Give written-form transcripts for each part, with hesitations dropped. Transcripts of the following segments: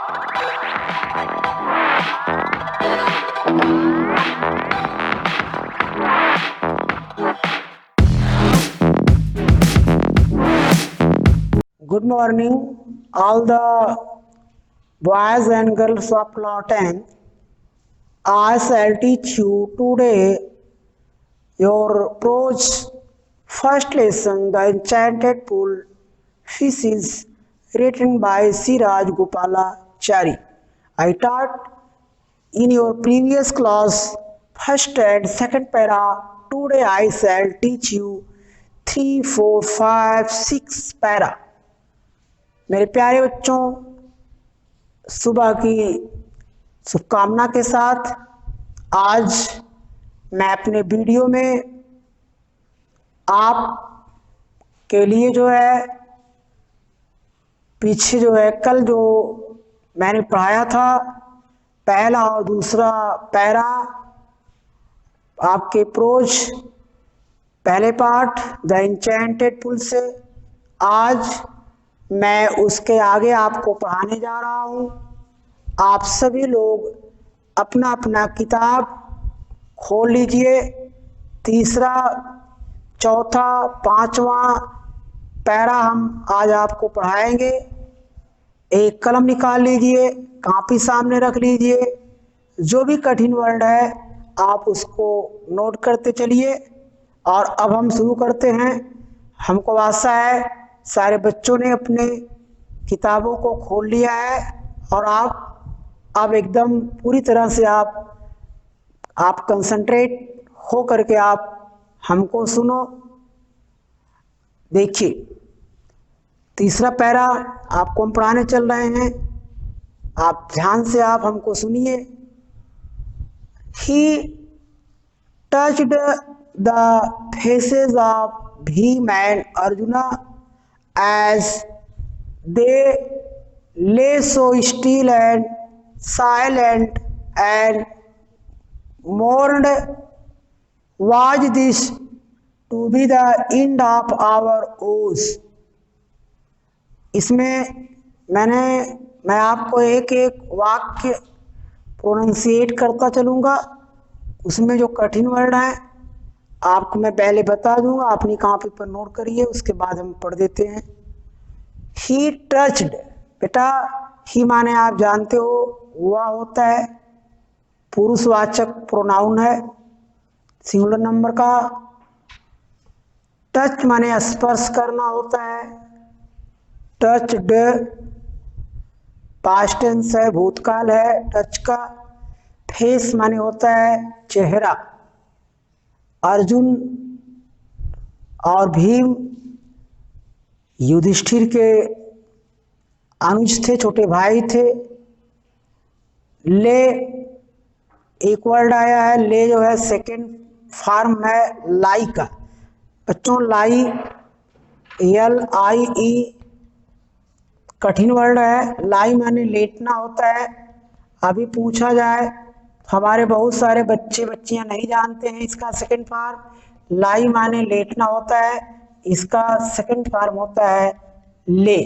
Good morning, all the boys and girls of Class 10. I shall teach you today your prose first lesson, The Enchanted Pool, which is written by Siraj Gopalachari. I taught in your previous class first and second para. Today I shall teach you 3, 4, 5, 6 para. मेरे प्यारे बच्चों, सुबह की शुभकामना के साथ आज मैं अपने वीडियो में आप के लिए जो है पीछे जो है कल जो मैंने पढ़ाया था पहला और दूसरा पैरा आपके प्रोज पहले पार्ट द एन्चेंटेड पुल से आज मैं उसके आगे आपको पढ़ाने जा रहा हूँ। आप सभी लोग अपना अपना किताब खोल लीजिए। तीसरा, चौथा, पांचवा पैरा हम आज आपको पढ़ाएंगे। एक कलम निकाल लीजिए, कॉपी सामने रख लीजिए। जो भी कठिन वर्ड है आप उसको नोट करते चलिए। और अब हम शुरू करते हैं। हमको आशा है सारे बच्चों ने अपने किताबों को खोल लिया है और आप अब एकदम पूरी तरह से आप कंसंट्रेट हो करके आप हमको सुनो। देखिए, तीसरा पैरा आपको हम पढ़ाने चल रहे हैं। आप ध्यान से आप हमको सुनिए। He touched the faces of Bhima and Arjuna as they lay so still and silent and mourned. Was this to be the end of our woes? इसमें मैं आपको एक एक वाक्य प्रोनाउंसिएट करता चलूँगा। उसमें जो कठिन वर्ड हैं आपको मैं पहले बता दूंगा, अपनी कॉपी पर नोट करिए, उसके बाद हम पढ़ देते हैं। ही टच्ड, बेटा ही माने आप जानते हो वह होता है पुरुषवाचक प्रोनाउन है सिंगुलर नंबर का। टच माने स्पर्श करना होता है। टच्ड पास्ट टेंस है, भूतकाल है टच का। फेस माने होता है चेहरा। अर्जुन और भीम युधिष्ठिर के अनुज थे, छोटे भाई थे। ले एक वर्ड आया है, ले जो है सेकंड फॉर्म है लाई का। बच्चों लाई LIE कठिन वर्ड है। लाई माने लेटना होता है। अभी पूछा जाए, हमारे बहुत सारे बच्चे बच्चियां नहीं जानते हैं इसका सेकंड फॉर्म। लाई माने लेटना होता है, इसका सेकंड फॉर्म होता है ले,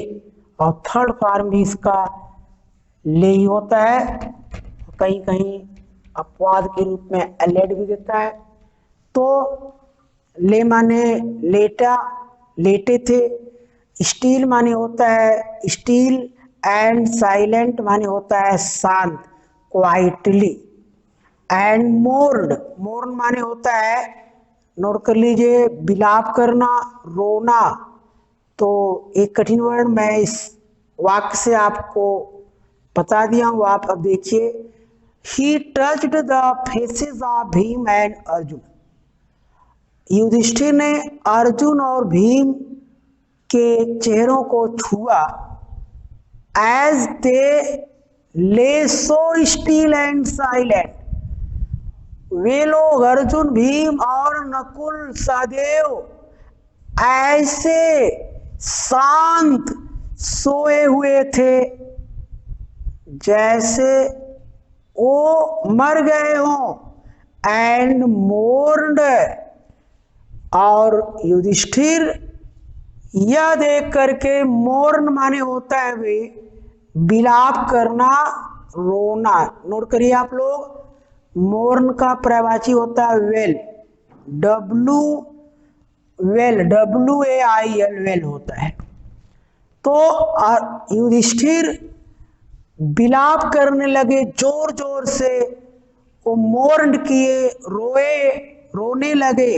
और थर्ड फॉर्म भी इसका ले ही होता है। कहीं कहीं अपवाद के रूप में एलेड भी देता है। तो ले माने लेटा, लेटे थे। स्टील माने होता है स्टील, एंड साइलेंट माने होता है शांत, क्वाइटली। एंड मोर्न, मोर्न माने होता है, नोट कर लीजिए, विलाप करना, रोना। तो एक कठिन वर्ड मैं इस वाक्य से आपको बता दिया हूँ, आप अब देखिए। He touched the faces of Bhim and Arjun. Yudhishthir ने अर्जुन और भीम के चेहरों को छुआ। एज दे ले सो स्टील एंड साइलेंट, वे लोग अर्जुन भीम और नकुल सहदेव ऐसे शांत सोए हुए थे जैसे वो मर गए हों। एंड मोर्न्ड, और युधिष्ठिर यह देख करके, मोर्न माने होता है वे विलाप करना, रोना। नोट करिए आप लोग, मोर्न का पर्यायवाची होता है वेल, WAIL, वेल होता है। तो युधिष्ठिर विलाप करने लगे जोर जोर से, वो मोर्न किए, रोने लगे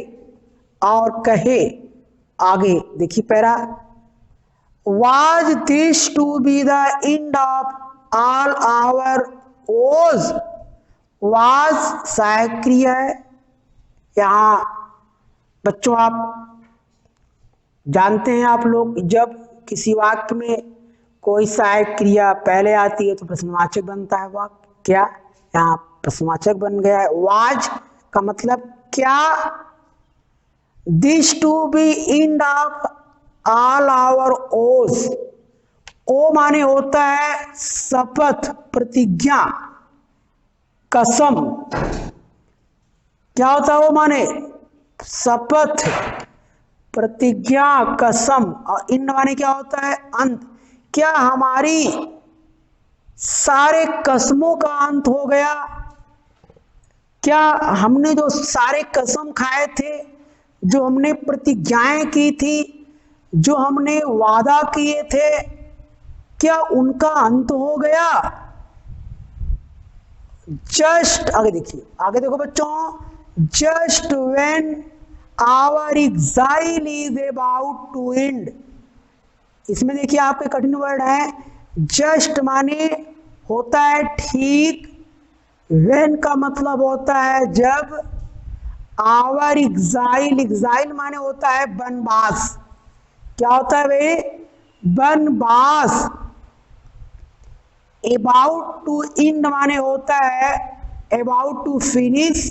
और कहे, आगे देखिए para, Was this to be the end of all our woes? Was सहायक क्रिया है। यहाँ बच्चों आप जानते हैं, आप लोग जब किसी वाक्य में कोई सहायक क्रिया पहले आती है तो प्रश्नवाचक बनता है वाक्य। क्या यहाँ प्रश्नवाचक बन गया है। वाज का मतलब क्या, this to be end of all our woes. ओ माने होता है शपथ, प्रतिज्ञा, कसम। क्या होता है वो माने, शपथ, प्रतिज्ञा, कसम। और इन माने क्या होता है, अंत। क्या हमारी सारे कसमों का अंत हो गया? क्या हमने जो सारे कसम खाए थे, जो हमने प्रतिज्ञाएं की थी, जो हमने वादा किए थे, क्या उनका अंत हो गया? जस्ट आगे देखिए, आगे देखो बच्चों, just when our exile is about to end. इसमें देखिए आपके कठिन वर्ड है। जस्ट माने होता है ठीक, व्हेन का मतलब होता है जब, आवर एग्जाइल, एग्जाइल माने होता है वनवास। क्या होता है भाई, वनवास। अबाउट टू एंड माने होता है about to finish.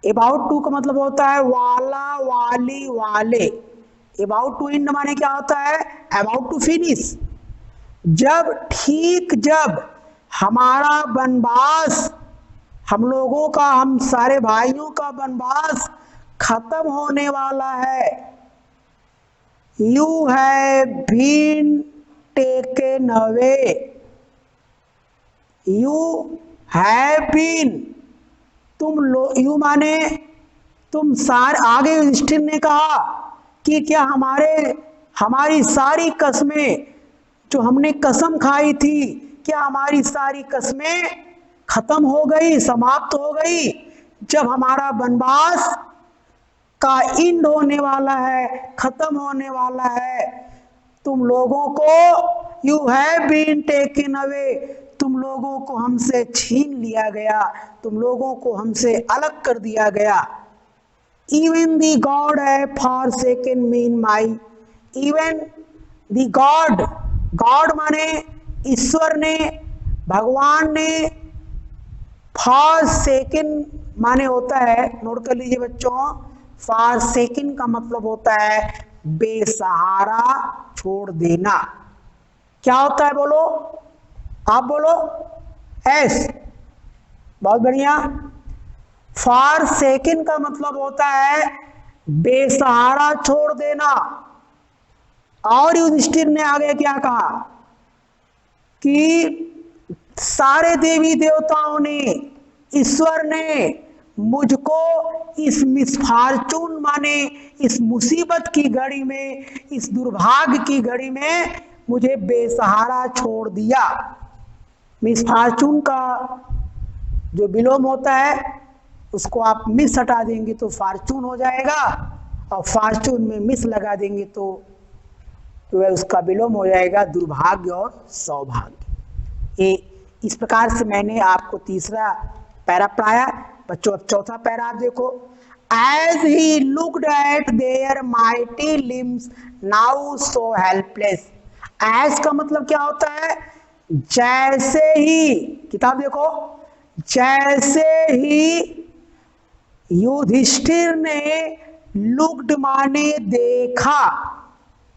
About to का मतलब होता है वाला, वाली, वाले। अबाउट टू एंड माने क्या होता है, अबाउट टू फिनिश। जब ठीक, जब हमारा वनवास, हम लोगों का, हम सारे भाइयों का वनवास खत्म होने वाला है। You have been taken away. You have been, you माने तुम सारे। आगे युधिष्ठिर ने कहा कि क्या हमारी सारी कस्में, जो हमने कसम खाई थी, क्या हमारी सारी कस्में खत्म हो गई, समाप्त हो गई? जब हमारा वनवास का एंड होने वाला है, खत्म होने वाला है, तुम लोगों को, you have been taken away, तुम लोगों को हमसे छीन लिया गया, तुम लोगों को हमसे अलग कर दिया गया। इवन द गॉड है forsaken me in my, even the God, God माने ईश्वर ने, भगवान ने, फॉरसेकन माने होता है, नोट कर लीजिए बच्चों, फॉरसेकन का मतलब होता है बेसहारा छोड़ देना। क्या होता है बोलो, आप बोलो, एस। बहुत बढ़िया। फॉरसेकन का मतलब होता है बेसहारा छोड़ देना। और युधिष्ठिर ने आगे क्या कहा कि सारे देवी देवताओं ने, ईश्वर ने मुझको इस मिसफॉर्चून माने इस मुसीबत की घड़ी में, इस दुर्भाग्य की घड़ी में मुझे बेसहारा छोड़ दिया। मिसफॉर्चून का जो विलोम होता है उसको आप मिस हटा देंगे तो फॉर्चून हो जाएगा, और फॉर्चून में मिस लगा देंगे तो वह उसका विलोम हो जाएगा दुर्भाग्य और सौभाग्य। ये इस प्रकार से मैंने आपको तीसरा पैरा पढ़ाया। बच्चों अब चौथा पैरा आप देखो। As he looked at their mighty limbs, now so helpless. As का मतलब क्या होता है, जैसे ही, किताब देखो, जैसे ही युधिष्ठिर ने लुक्ड माने देखा,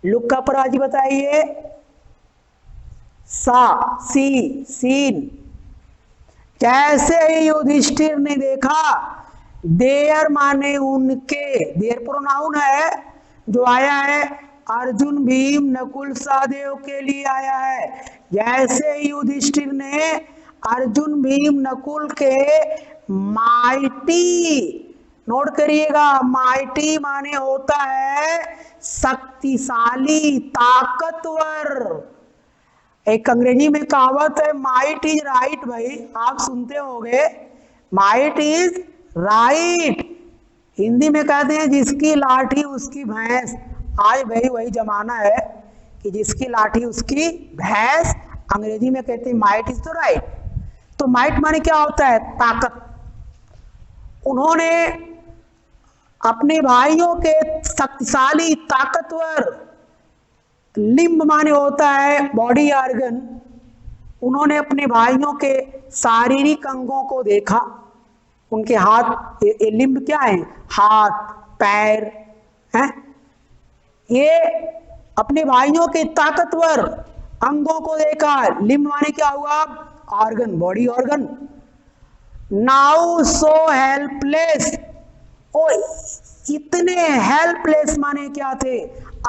लुक का पराजी बताइए, सा, सी, सीन। जैसे ही युधिष्ठिर ने देखा, देयर माने उनके, देयर प्रोनाउन है जो आया है अर्जुन भीम नकुल सहदेव के लिए आया है। जैसे युधिष्ठिर ने अर्जुन भीम नकुल के माइटी, नोट करिएगा, माइटी माने होता है शक्तिशाली, ताकतवर। एक अंग्रेजी में कहावत है, माइट इज राइट। भाई आप सुनते होंगे, माइट इज राइट। हिंदी में कहते हैं जिसकी लाठी उसकी भैंस। आज भाई वही जमाना है कि जिसकी लाठी उसकी भैंस। अंग्रेजी में कहते हैं माइट इज तो राइट। तो माइट माने क्या होता है? ताकत। उन्होंने अपने भाइयों के शक्तिशाली, ताकतवर, लिम्ब माने होता है बॉडी ऑर्गन, उन्होंने अपने भाइयों के शारीरिक अंगों को देखा। उनके हाथ, ये लिम्ब क्या है? हाथ, पैर हैं। ये अपने भाइयों के ताकतवर अंगों को देखा। लिम्ब माने क्या हुआ? Organ, body organ. Now so helpless, ओ इतने हेल्पलेस माने क्या थे?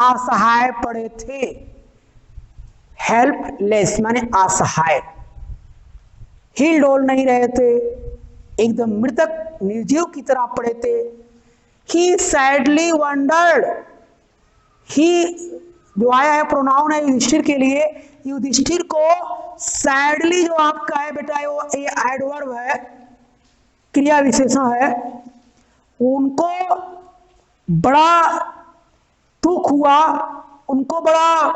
असहाय पड़े थे। हेल्पलेस माने असहाय, हिल डोल नहीं रहे थे, एकदम मृतक, निर्जीव की तरह पड़े थे। ही सैडली वंडर्ड, ही जो आया है प्रोनाउन है युधिष्ठिर के लिए। युधिष्ठिर को सैडली जो आपका है बेटा, वो ये एडवर्ब है, क्रिया विशेषण है। उनको बड़ा दुख हुआ, उनको बड़ा,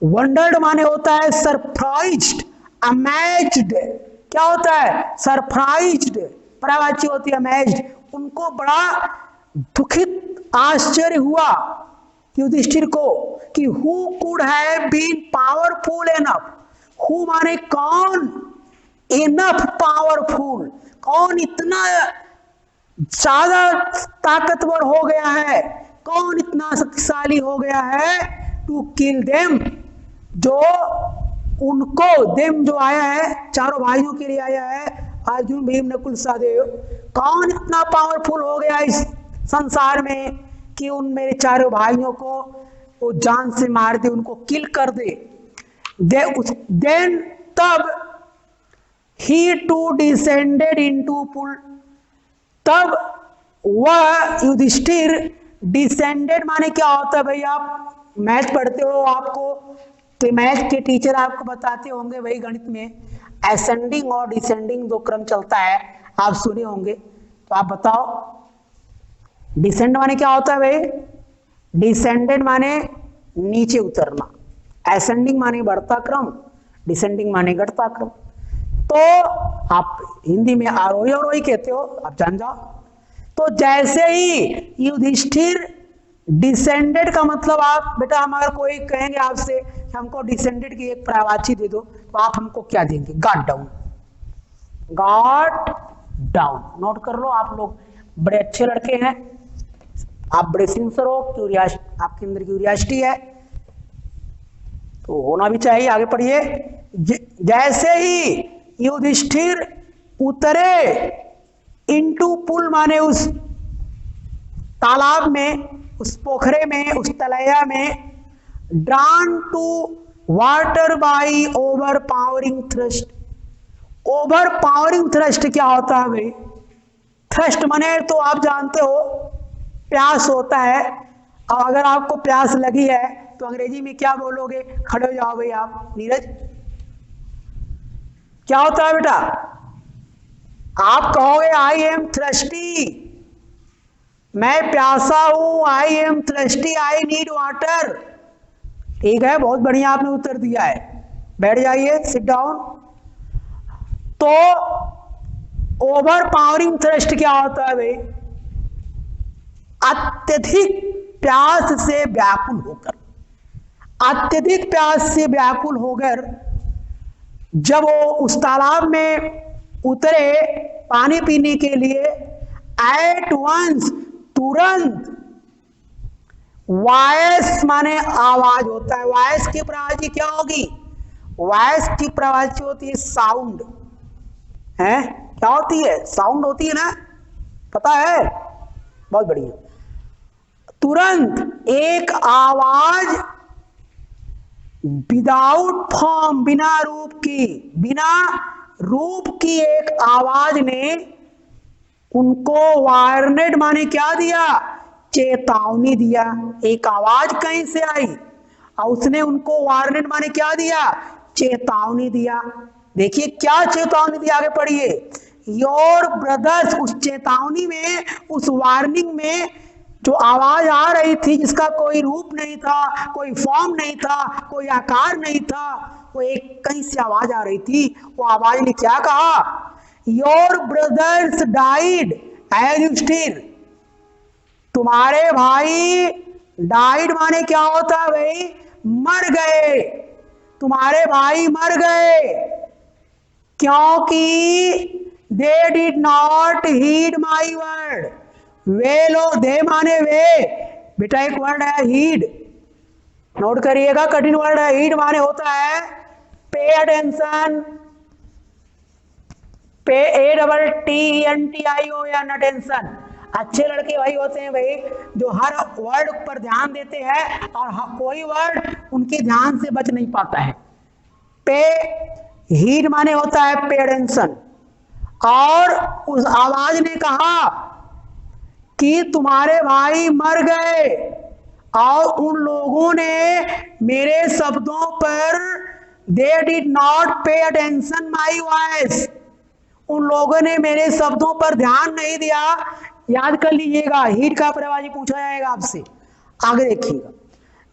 वंडर्ड माने होता है सरप्राइज्ड, अमेज्ड। क्या होता है? सरप्राइज्ड, पर्यायवाची होती है अमेज्ड। उनको बड़ा दुखित, आश्चर्य हुआ युधिष्ठिर को कि who could have been powerful enough. Who माने कौन, एनफ पावरफुल, कौन इतना ज्यादा ताकतवर हो गया है, कौन इतना शक्तिशाली हो गया है, टू किल देम, जो उनको, देम जो आया है चारों भाइयों के लिए आया है, अर्जुन भीम नकुल सहदेव। कौन इतना पावरफुल हो गया इस संसार में कि उन मेरे चारों भाइयों को वो जान से मार दे, उनको किल कर दे। देन तब ही टू डिसेंडेड इनटू पुल, तब वह युधिष्ठिर, डिसेंडेड माने क्या होता है? भाई आप मैथ पढ़ते हो, आपको तो मैथ के टीचर आपको बताते होंगे भाई, गणित में असेंडिंग और डिसेंडिंग दो क्रम चलता है, आप सुने होंगे। तो आप बताओ डिसेंड माने क्या होता है भाई? डिसेंडेड माने नीचे उतरना, असेंडिंग माने बढ़ता क्रम, डिसेंडिंग माने घटता क्रम। तो आप हिंदी में आरोही अवरोही कहते हो, आप जान जाओ। तो जैसे ही युधिष्ठिर डिसेंडेड का मतलब, आप बेटा हम अगर कोई कहेंगे आपसे हमको डिसेंडेड की एक पर्यायवाची दे दो, तो आप हमको क्या देंगे? Got down, got down. Note कर लो, आप लोग बड़े अच्छे लड़के हैं, आप बड़े सिंसियर हो, क्यूरियोसिटी आपके अंदर क्यूरियोसिटी है, तो होना भी चाहिए। आगे पढ़िए। जैसे ही युधिष्ठिर उतरे इनटू पुल माने उस तालाब में, उस पोखरे में, उस तलैया में, drawn to water by overpowering thrust. Overpowering thrust क्या होता है भाई? थ्रस्ट माने तो आप जानते हो प्यास होता है, और अगर आपको प्यास लगी है तो अंग्रेजी में क्या बोलोगे? खड़े हो जाओ भाई आप, नीरज। क्या होता है बेटा? आप कहोगे आई एम थ्रस्टी, मैं प्यासा हूं, I am thirsty, I need water. ठीक है, बहुत बढ़िया आपने उत्तर दिया है। बैठ जाइए, सिट डाउन। तो ओवर पावरिंग थ्रस्ट क्या होता है भाई? अत्यधिक प्यास से व्याकुल होकर, अत्यधिक प्यास से व्याकुल होकर जब वो उस तालाब में उतरे पानी पीने के लिए, एट वंस, तुरंत, वॉइस माने आवाज होता है। वॉइस की प्रवाची क्या होगी? वॉइस की प्रवाची होती है साउंड, है क्या होती है? साउंड होती है ना, पता है? बहुत बढ़िया। तुरंत एक आवाज विदाउट फॉर्म, बिना रूप की एक आवाज ने उनको वार्नेड माने क्या दिया, चेतावनी दिया। एक आवाज कहीं से आई और उसने उनको वार्नेड माने क्या दिया, चेतावनी दिया। देखिए क्या चेतावनी दी, आगे पढ़िए। योर ब्रदर्स, उस चेतावनी में, उस वार्निंग में जो आवाज आ रही थी, जिसका कोई रूप नहीं था, कोई फॉर्म नहीं था, कोई आकार नहीं था, वो एक कहीं से आवाज आ रही थी। वो आवाज ने क्या कहा, your brothers died as you still, तुम्हारे भाई, डाइड माने क्या होता है भाई, मर गए, तुम्हारे भाई मर गए, क्योंकि they did not heed my word, वे लोग, दे माने वे, बेटा एक वर्ड है हीड, नोट करिएगा, कठिन वर्ड है। हीड माने होता है पे अटेंशन, पे ATTENTION, अटेंशन। अच्छे लड़के वही होते हैं भाई जो हर वर्ड पर ध्यान देते हैं और कोई वर्ड उनके ध्यान से बच नहीं पाता है। पे हीड माने होता है पे अटेंशन। और उस आवाज ने कहा कि तुम्हारे भाई मर गए, और उन लोगों ने मेरे शब्दों पर, दे did not pay attention my voice, उन लोगों ने मेरे शब्दों पर ध्यान नहीं दिया। याद कर लीजिएगा, हीड का प्रवाजी पूछा जाएगा आपसे, आगे देखिएगा।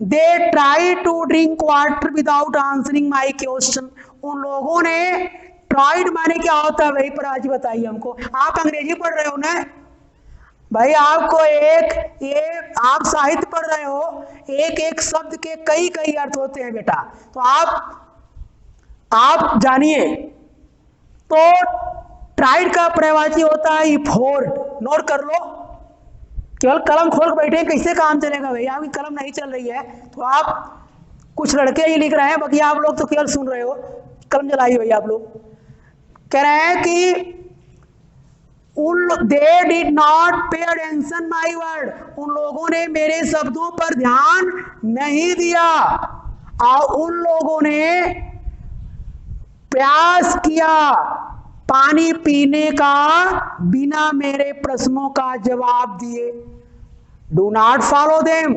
They try to drink water without answering my question, उन लोगों ने, ट्राइड माने क्या होता है भाई प्रवाजी बताइए हमको, आप अंग्रेजी पढ़ रहे हो ना भाई, आपको ये आप साहित्य पढ़ रहे हो, एक एक शब्द के कई कई अर्थ होते हैं बेटा, तो आप जानिए। तो ट्राइड का प्रवाची होता है इफोर्ट, नोट कर लो। केवल कलम खोल के बैठे कैसे काम चलेगा भैया, आपकी कलम नहीं चल रही है तो आप, कुछ लड़के ही लिख रहे हैं, बाकी आप लोग तो केवल सुन रहे हो, कलम चलाइए भैया। आप लोग कह रहे हैं कि दे did not pay attention my word, उन लोगों ने मेरे शब्दों पर ध्यान नहीं दिया, और उन लोगों ने प्रयास किया पानी पीने का बिना मेरे प्रश्नों का जवाब दिए। डू नॉट फॉलो देम,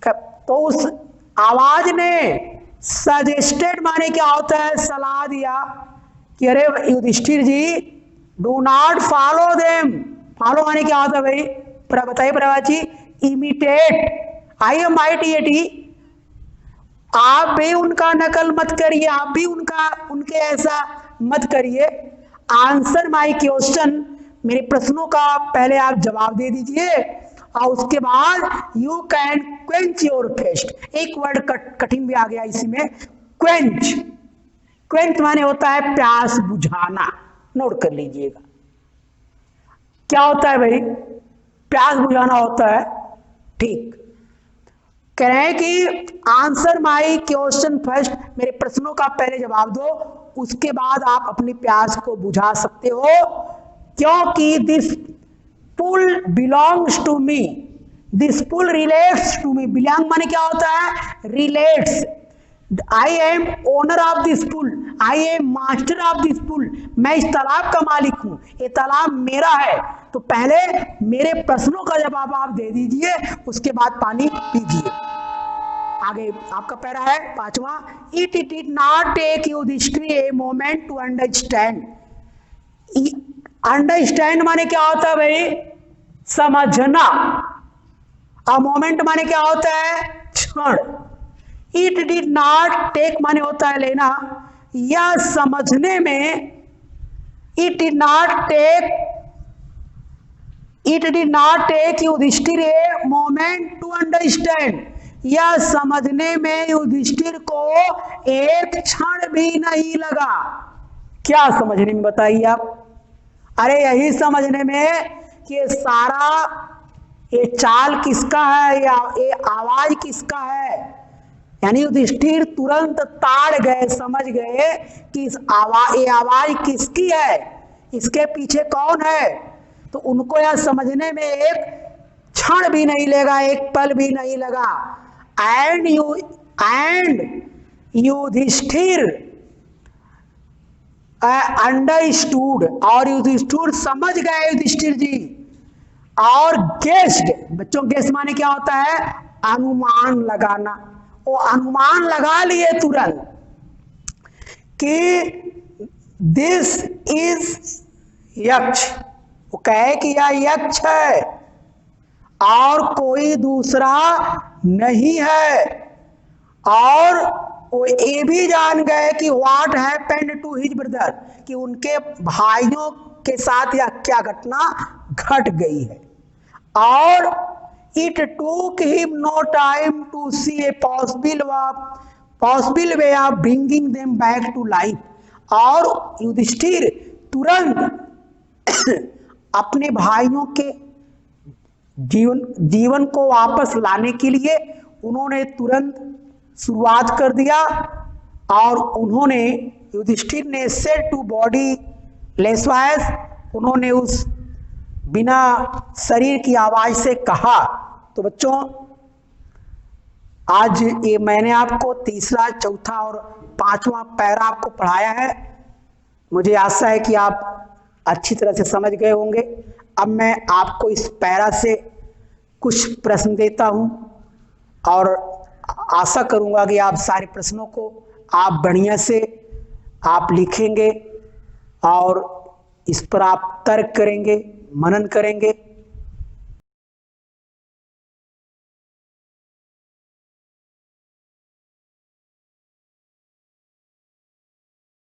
तो उस आवाज ने सजेस्टेड माने क्या होता है, सलाह दिया कि अरे Yudhishthir ji, do not follow them, follow माने क्या होता है भाई, बताइए प्रवाची, इमिटेट, IMITAT, आप भी उनका नकल मत करिए, आप भी उनके ऐसा मत करिए। आंसर माई क्वेश्चन, मेरे प्रश्नों का पहले आप जवाब दे दीजिए, और उसके बाद you can quench your test. एक वर्ड कठिन भी आ गया इसी में, क्वेंच। क्वेंच माने होता है प्यास बुझाना, नोट कर लीजिएगा। क्या होता है भाई, प्यास बुझाना होता है, ठीक। कह रहे हैं कि आंसर माई क्वेश्चन फर्स्ट, मेरे प्रश्नों का पहले जवाब दो, उसके बाद आप अपनी प्यास को बुझा सकते हो, क्योंकि this pool belongs to me, this pool relates to me. Belong माने क्या होता है, relates. I am owner of this pool, I am master of this pool, मैं इस तालाब का मालिक हूं, ये तालाब मेरा है। तो पहले मेरे प्रश्नों का जवाब आप दे दीजिए, उसके बाद पानी पीजिए। आगे आपका पैरा है 5वां, it did not take Yudhishthir a moment to understand. Understand माने क्या होता है भाई, समझना, और मोमेंट माने क्या होता है, क्षण। इट डिड नॉट टेक माने होता है लेना, या समझने में, it did not take Yudhishthir a moment to understand, या समझने में युधिष्ठिर को एक क्षण भी नहीं लगा। क्या समझने में बताइए आप, अरे यही समझने में कि ये सारा, ये चाल किसका है, या ये आवाज किसका है। यानी युधिष्ठिर तुरंत ताड़ गए, समझ गए कि ये आवाज किसकी है, इसके पीछे कौन है। तो उनको यह समझने में एक क्षण भी नहीं लगा, एक पल भी नहीं लगा। एंड युधिष्ठिर अंडरस्टूड, और युधिष्ठिर समझ गए, युधिष्ठिर जी, और गेस्ड, बच्चों गेस्ट माने क्या होता है? अनुमान लगाना। वो अनुमान लगा लिए तुरंत कि दिस इज यक्ष, वो कहे कि यह यक्ष है और कोई दूसरा नहीं है। और वो ये भी जान गए कि what happened to his brother, कि उनके भाइयों के साथ यह क्या घटना घट गई है। और it took him no time to see a possible way of bringing them back to life. और युधिष्ठिर तुरंत अपने भाइयों के जीवन को वापस लाने के लिए उन्होंने तुरंत शुरुआत कर दिया। और उन्होंने, युधिष्ठिर ने said to bodiless voice, उन्होंने उस बिना शरीर की आवाज से कहा। तो बच्चों आज ये मैंने आपको तीसरा, चौथा और पांचवा पैरा आपको पढ़ाया है। मुझे आशा है कि आप अच्छी तरह से समझ गए होंगे। अब मैं आपको इस पैरा से कुछ प्रश्न देता हूं और आशा करूंगा कि आप सारे प्रश्नों को आप बढ़िया से आप लिखेंगे और इस पर आप तर्क करेंगे, मनन करेंगे।